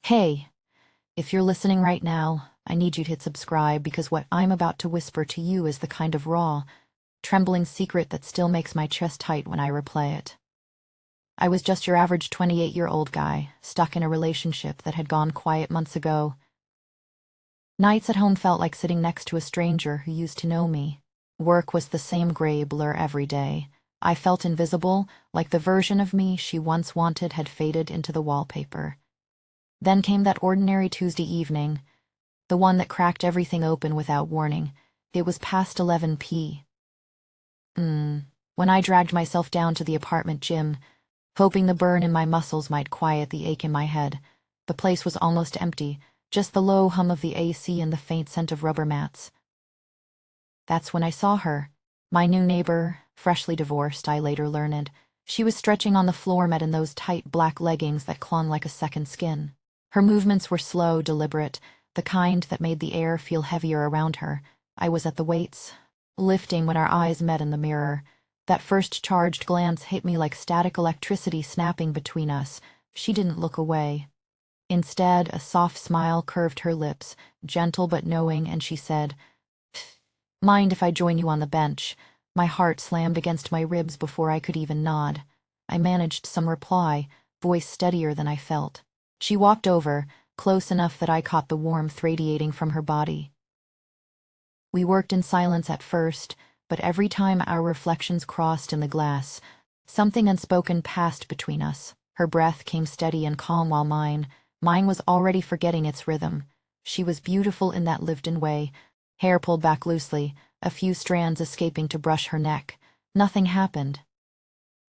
Hey, if you're listening right now, I need you to hit subscribe because what I'm about to whisper to you is the kind of raw, trembling secret that still makes my chest tight when I replay it. I was just your average 28-year-old guy, stuck in a relationship that had gone quiet months ago. Nights at home felt like sitting next to a stranger who used to know me. Work was the same gray blur every day. I felt invisible, like the version of me she once wanted had faded into the wallpaper. Then came that ordinary Tuesday evening, the one that cracked everything open without warning. It was past 11 p. When I dragged myself down to the apartment gym, hoping the burn in my muscles might quiet the ache in my head. The place was almost empty, just the low hum of the AC and the faint scent of rubber mats. That's when I saw her. My new neighbor, freshly divorced, I later learned. She was stretching on the floor mat in those tight black leggings that clung like a second skin. Her movements were slow, deliberate, the kind that made the air feel heavier around her. I was at the weights, lifting when our eyes met in the mirror. That first charged glance hit me like static electricity snapping between us. She didn't look away. Instead, a soft smile curved her lips, gentle but knowing, and she said, "Mind if I join you on the bench?" My heart slammed against my ribs before I could even nod. I managed some reply, voice steadier than I felt. She walked over, close enough that I caught the warmth radiating from her body. We worked in silence at first, but every time our reflections crossed in the glass, something unspoken passed between us. Her breath came steady and calm while mine was already forgetting its rhythm. She was beautiful in that lived-in way, hair pulled back loosely, a few strands escaping to brush her neck. Nothing happened.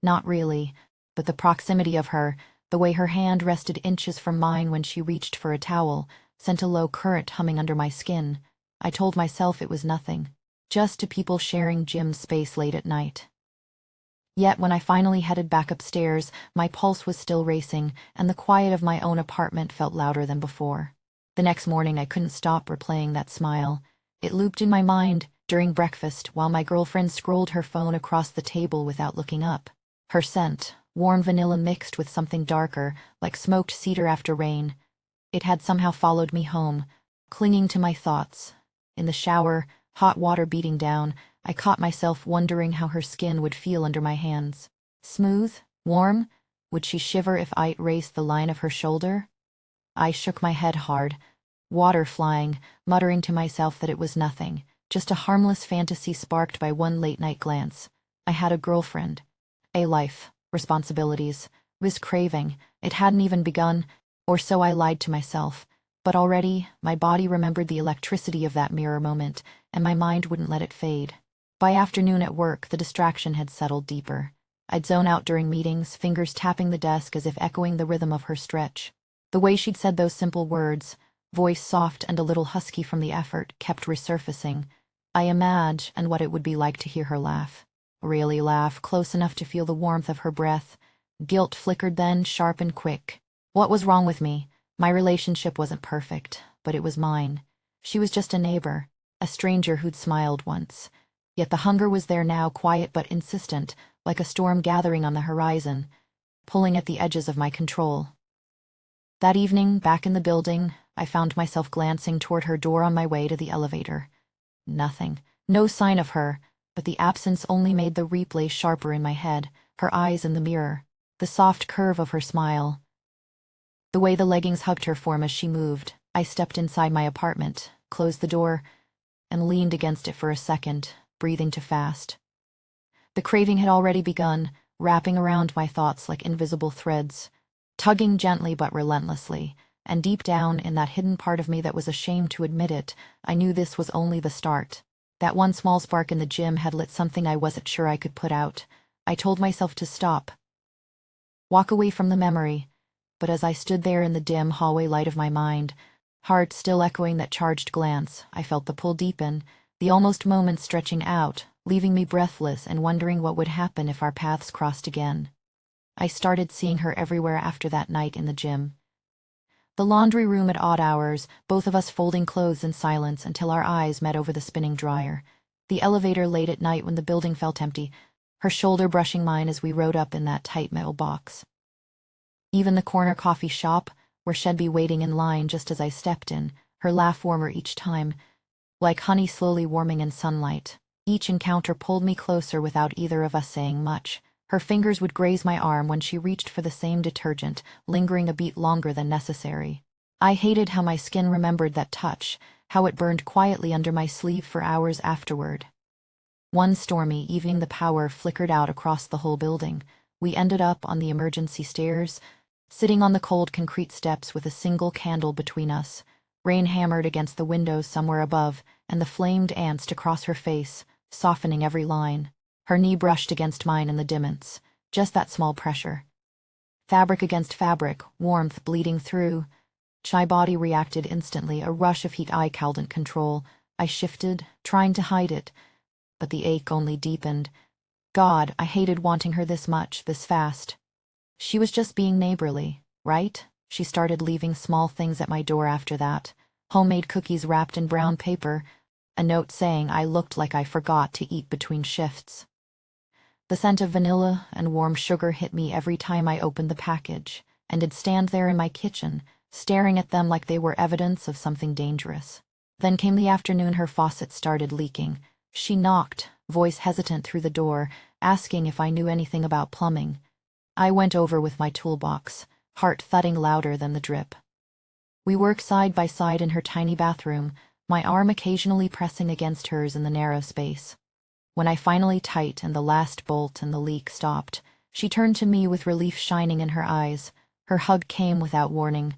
Not really, but the proximity of her, the way her hand rested inches from mine when she reached for a towel, sent a low current humming under my skin. I told myself it was nothing, just two people sharing gym space late at night. Yet when I finally headed back upstairs, my pulse was still racing, and the quiet of my own apartment felt louder than before. The next morning I couldn't stop replaying that smile. It looped in my mind during breakfast while my girlfriend scrolled her phone across the table without looking up. Her scent, warm vanilla mixed with something darker, like smoked cedar after rain. It had somehow followed me home, clinging to my thoughts. In the shower, hot water beating down, I caught myself wondering how her skin would feel under my hands. Smooth? Warm? Would she shiver if I raised the line of her shoulder? I shook my head hard, water flying, muttering to myself that it was nothing, just a harmless fantasy sparked by one late-night glance. I had a girlfriend, a life, responsibilities, this craving. It hadn't even begun, or so I lied to myself. But already, my body remembered the electricity of that mirror moment, and my mind wouldn't let it fade. By afternoon at work, the distraction had settled deeper. I'd zone out during meetings, fingers tapping the desk as if echoing the rhythm of her stretch. The way she'd said those simple words, voice soft and a little husky from the effort, kept resurfacing. I imagined what it would be like to hear her laugh. Really laugh, close enough to feel the warmth of her breath. Guilt flickered then, sharp and quick. What was wrong with me? My relationship wasn't perfect, but it was mine. She was just a neighbor, a stranger who'd smiled once. Yet the hunger was there now, quiet but insistent, like a storm gathering on the horizon, pulling at the edges of my control. That evening, back in the building, I found myself glancing toward her door on my way to the elevator. Nothing. No sign of her, but the absence only made the replay sharper in my head, her eyes in the mirror, the soft curve of her smile. The way the leggings hugged her form as she moved. I stepped inside my apartment, closed the door, and leaned against it for a second, breathing too fast. The craving had already begun, wrapping around my thoughts like invisible threads, tugging gently but relentlessly, and deep down in that hidden part of me that was ashamed to admit it, I knew this was only the start. That one small spark in the gym had lit something I wasn't sure I could put out. I told myself to stop, walk away from the memory. But as I stood there in the dim hallway light of my mind, heart still echoing that charged glance, I felt the pull deepen, the almost moment stretching out, leaving me breathless and wondering what would happen if our paths crossed again. I started seeing her everywhere after that night in the gym. The laundry room at odd hours, both of us folding clothes in silence until our eyes met over the spinning dryer. The elevator late at night when the building felt empty, her shoulder brushing mine as we rode up in that tight metal box. Even the corner coffee shop, where she'd be waiting in line just as I stepped in, her laugh warmer each time, like honey slowly warming in sunlight. Each encounter pulled me closer without either of us saying much. Her fingers would graze my arm when she reached for the same detergent, lingering a beat longer than necessary. I hated how my skin remembered that touch, how it burned quietly under my sleeve for hours afterward. One stormy evening, the power flickered out across the whole building. We ended up on the emergency stairs, sitting on the cold concrete steps with a single candle between us. Rain hammered against the windows somewhere above, and the flame danced across her face, softening every line. Her knee brushed against mine in the dimments, just that small pressure. Fabric against fabric, warmth bleeding through. My body reacted instantly, a rush of heat I couldn't control. I shifted, trying to hide it, but the ache only deepened. God, I hated wanting her this much, this fast. She was just being neighborly, right? She started leaving small things at my door after that. Homemade cookies wrapped in brown paper, a note saying I looked like I forgot to eat between shifts. The scent of vanilla and warm sugar hit me every time I opened the package, and I'd stand there in my kitchen, staring at them like they were evidence of something dangerous. Then came the afternoon her faucet started leaking. She knocked, voice hesitant through the door, asking if I knew anything about plumbing. I went over with my toolbox, heart thudding louder than the drip. We worked side by side in her tiny bathroom, my arm occasionally pressing against hers in the narrow space. When I finally tightened the last bolt and the leak stopped, she turned to me with relief shining in her eyes. Her hug came without warning.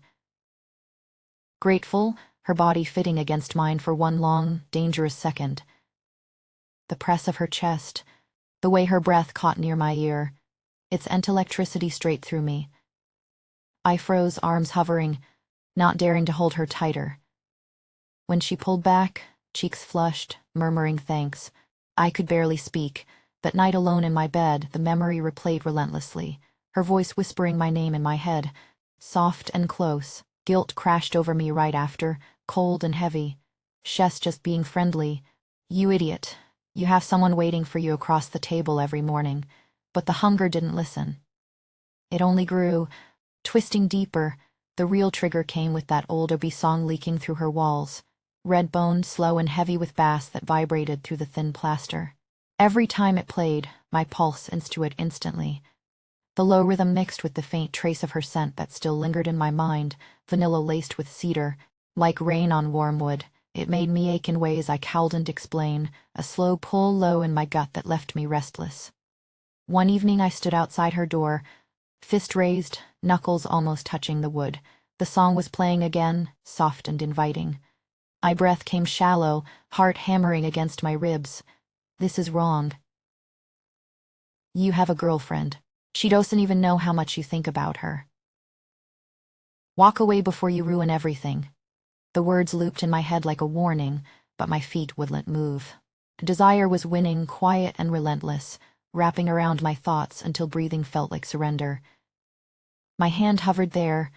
Grateful, her body fitting against mine for one long, dangerous second. The press of her chest, the way her breath caught near my ear, it sent electricity straight through me. I froze, arms hovering, not daring to hold her tighter. When she pulled back, cheeks flushed, murmuring thanks, I could barely speak. That night alone in my bed, the memory replayed relentlessly, her voice whispering my name in my head, soft and close. Guilt crashed over me right after, cold and heavy. Shess just being friendly. You idiot. You have someone waiting for you across the table every morning. But the hunger didn't listen. It only grew, twisting deeper. The real trigger came with that old Obi song leaking through her walls. Red-boned, slow and heavy with bass that vibrated through the thin plaster. Every time it played, my pulse into it instantly. The low rhythm mixed with the faint trace of her scent that still lingered in my mind, vanilla laced with cedar, like rain on warm wood. It made me ache in ways I couldn't explain, a slow pull low in my gut that left me restless. One evening I stood outside her door, fist raised, knuckles almost touching the wood. The song was playing again, soft and inviting. My breath came shallow, heart hammering against my ribs. This is wrong. You have a girlfriend. She doesn't even know how much you think about her. Walk away before you ruin everything. The words looped in my head like a warning, but my feet wouldn't move. Desire was winning, quiet and relentless, wrapping around my thoughts until breathing felt like surrender. My hand hovered there,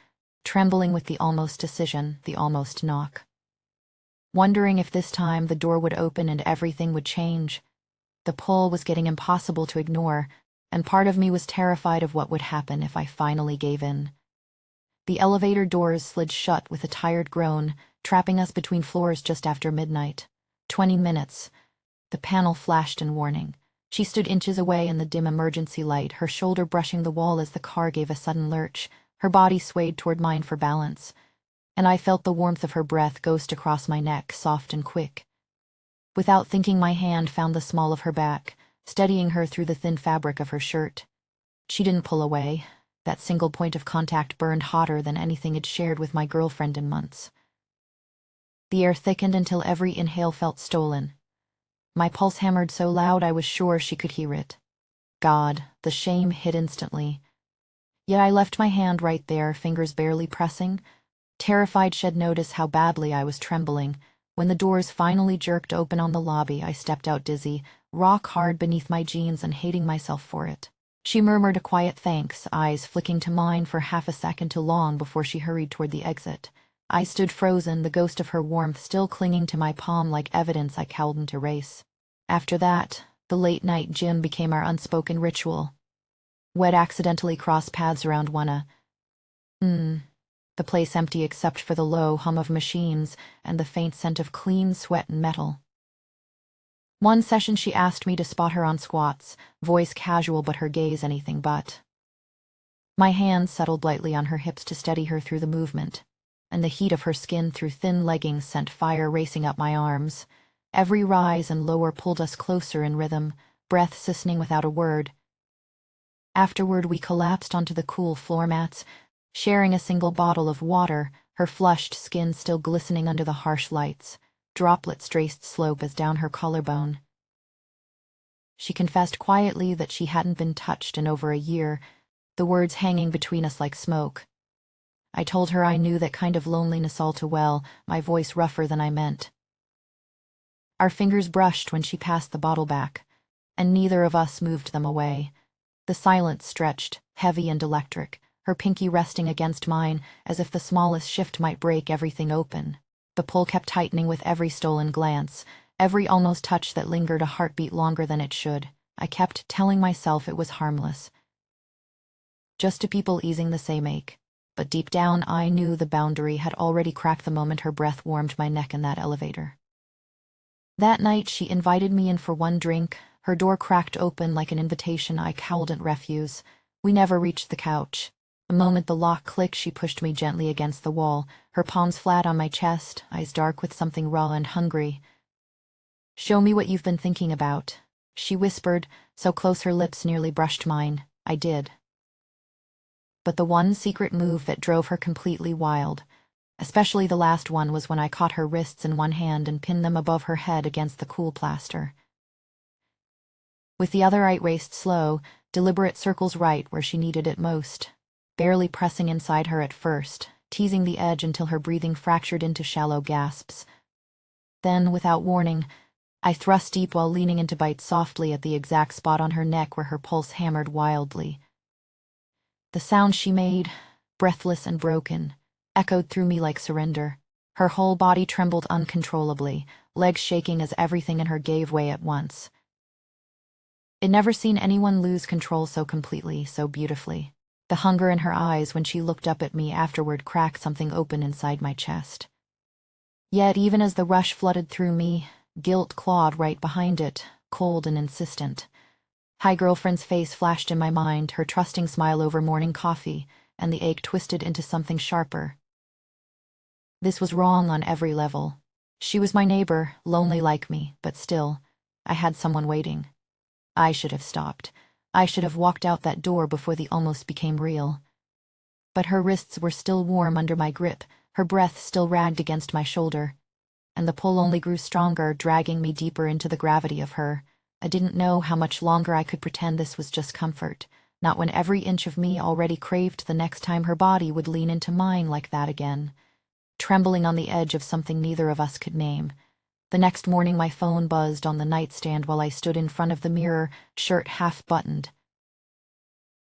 trembling with the almost decision, the almost knock. Wondering if this time the door would open and everything would change. The pull was getting impossible to ignore, and part of me was terrified of what would happen if I finally gave in. The elevator doors slid shut with a tired groan, trapping us between floors just after midnight. 20 minutes. The panel flashed in warning. She stood inches away in the dim emergency light, her shoulder brushing the wall as the car gave a sudden lurch. Her body swayed toward mine for balance, and I felt the warmth of her breath ghost across my neck, soft and quick. Without thinking, my hand found the small of her back, steadying her through the thin fabric of her shirt. She didn't pull away. That single point of contact burned hotter than anything I'd shared with my girlfriend in months. The air thickened until every inhale felt stolen. My pulse hammered so loud I was sure she could hear it. God, the shame hit instantly. Yet I left my hand right there, fingers barely pressing. Terrified she'd notice how badly I was trembling. When the doors finally jerked open on the lobby, I stepped out dizzy, rock hard beneath my jeans and hating myself for it. She murmured a quiet thanks, eyes flicking to mine for half a second too long before she hurried toward the exit. I stood frozen, the ghost of her warmth still clinging to my palm like evidence I couldn't erase. After that, the late-night gym became our unspoken ritual. We'd accidentally cross paths around one the place empty except for the low hum of machines and the faint scent of clean sweat and metal. One session she asked me to spot her on squats, voice casual but her gaze anything but. My hands settled lightly on her hips to steady her through the movement, and the heat of her skin through thin leggings sent fire racing up my arms. Every rise and lower pulled us closer in rhythm, breath sissening without a word. Afterward we collapsed onto the cool floor mats, sharing a single bottle of water, her flushed skin still glistening under the harsh lights, droplets traced slope as down her collarbone. She confessed quietly that she hadn't been touched in over a year, the words hanging between us like smoke. I told her I knew that kind of loneliness all too well, my voice rougher than I meant. Our fingers brushed when she passed the bottle back, and neither of us moved them away. The silence stretched, heavy and electric, her pinky resting against mine as if the smallest shift might break everything open. The pull kept tightening with every stolen glance, every almost touch that lingered a heartbeat longer than it should. I kept telling myself it was harmless. Just two people easing the same ache. But deep down I knew the boundary had already cracked the moment her breath warmed my neck in that elevator. That night she invited me in for one drink, her door cracked open like an invitation I cowled at refuse. We never reached the couch. The moment the lock clicked she pushed me gently against the wall, her palms flat on my chest, eyes dark with something raw and hungry. "Show me what you've been thinking about," she whispered, so close her lips nearly brushed mine. I did. But the one secret move that drove her completely wild, especially the last one, was when I caught her wrists in one hand and pinned them above her head against the cool plaster. With the other I raced slow, deliberate circles right where she needed it most, barely pressing inside her at first, teasing the edge until her breathing fractured into shallow gasps. Then, without warning, I thrust deep while leaning in to bite softly at the exact spot on her neck where her pulse hammered wildly. The sound she made, breathless and broken, echoed through me like surrender. Her whole body trembled uncontrollably, legs shaking as everything in her gave way at once. I'd never seen anyone lose control so completely, so beautifully. The hunger in her eyes when she looked up at me afterward cracked something open inside my chest. Yet even as the rush flooded through me, guilt clawed right behind it, cold and insistent. Hi girlfriend's face flashed in my mind, her trusting smile over morning coffee, and the ache twisted into something sharper. This was wrong on every level. She was my neighbor, lonely like me, but still, I had someone waiting. I should have stopped. I should have walked out that door before the almost became real. But her wrists were still warm under my grip, her breath still ragged against my shoulder, and the pull only grew stronger, dragging me deeper into the gravity of her. I didn't know how much longer I could pretend this was just comfort, not when every inch of me already craved the next time her body would lean into mine like that again, trembling on the edge of something neither of us could name. The next morning my phone buzzed on the nightstand while I stood in front of the mirror, shirt half-buttoned.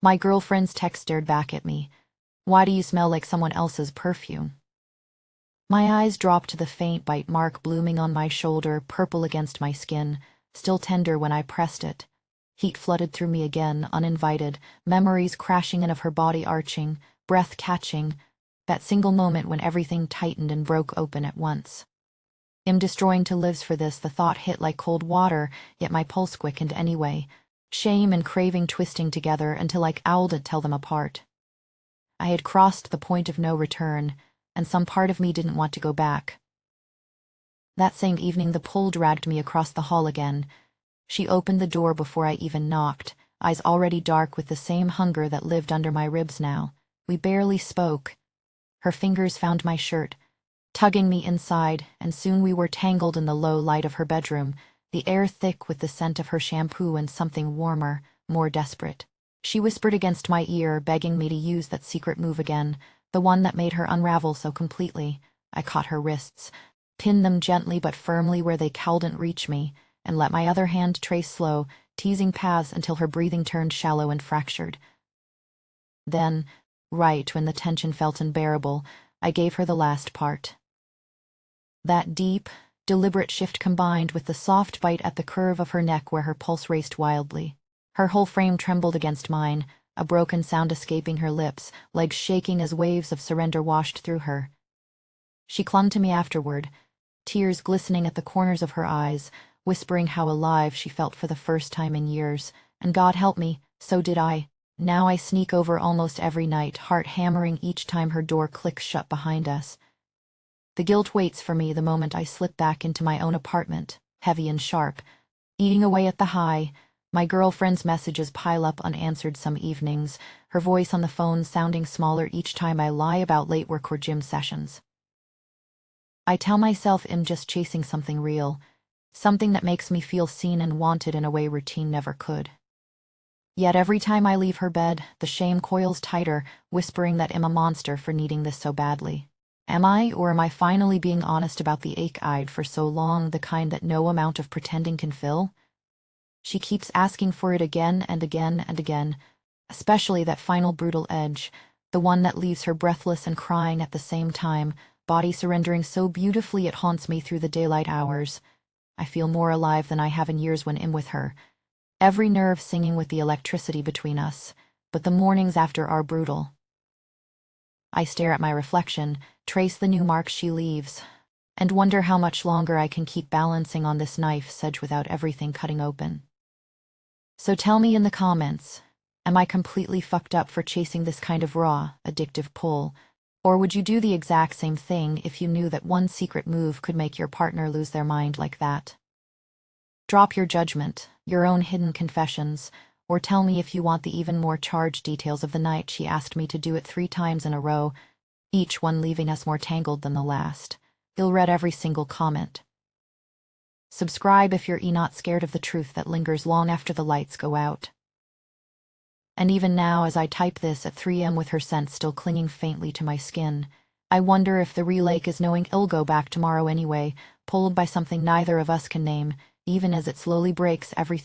My girlfriend's text stared back at me. "Why do you smell like someone else's perfume?" My eyes dropped to the faint bite mark blooming on my shoulder, purple against my skin, still tender when I pressed it. Heat flooded through me again, uninvited, memories crashing in of her body arching, breath catching, that single moment when everything tightened and broke open at once. "I'm destroying to lives for this," the thought hit like cold water, yet my pulse quickened anyway, shame and craving twisting together until I owled to tell them apart. I had crossed the point of no return, and some part of me didn't want to go back. That same evening the pull dragged me across the hall again. She opened the door before I even knocked, eyes already dark with the same hunger that lived under my ribs now. We barely spoke. Her fingers found my shirt, tugging me inside, and soon we were tangled in the low light of her bedroom, the air thick with the scent of her shampoo and something warmer, more desperate. She whispered against my ear, begging me to use that secret move again, the one that made her unravel so completely. I caught her wrists, pinned them gently but firmly where they couldn't reach me, and let my other hand trace slow, teasing paths until her breathing turned shallow and fractured. Then, right when the tension felt unbearable, I gave her the last part. That deep, deliberate shift combined with the soft bite at the curve of her neck where her pulse raced wildly. Her whole frame trembled against mine, a broken sound escaping her lips, legs shaking as waves of surrender washed through her. She clung to me afterward, tears glistening at the corners of her eyes, whispering how alive she felt for the first time in years. And God help me, so did I. Now I sneak over almost every night, heart hammering each time her door clicks shut behind us. The guilt waits for me the moment I slip back into my own apartment, heavy and sharp, eating away at the high. My girlfriend's messages pile up unanswered some evenings, her voice on the phone sounding smaller each time I lie about late work or gym sessions. I tell myself I'm just chasing something real, something that makes me feel seen and wanted in a way routine never could. Yet every time I leave her bed, the shame coils tighter, whispering that I'm a monster for needing this so badly. Am I, or am I finally being honest about the ache I'd for so long, the kind that no amount of pretending can fill? She keeps asking for it again and again and again, especially that final brutal edge, the one that leaves her breathless and crying at the same time, body surrendering so beautifully it haunts me through the daylight hours. I feel more alive than I have in years when I'm with her, every nerve singing with the electricity between us, but the mornings after are brutal. I stare at my reflection, trace the new marks she leaves, and wonder how much longer I can keep balancing on this knife's edge without everything cutting open. So tell me in the comments, am I completely fucked up for chasing this kind of raw, addictive pull, or would you do the exact same thing if you knew that one secret move could make your partner lose their mind like that? Drop your judgment, your own hidden confessions, or tell me if you want the even more charged details of the night she asked me to do it 3 times in a row, each one leaving us more tangled than the last. You'll read every single comment. Subscribe if you're not scared of the truth that lingers long after the lights go out. And even now, as I type this at 3 a.m. with her scent still clinging faintly to my skin, I wonder if the real ache is knowing it'll go back tomorrow anyway, pulled by something neither of us can name, even as it slowly breaks everything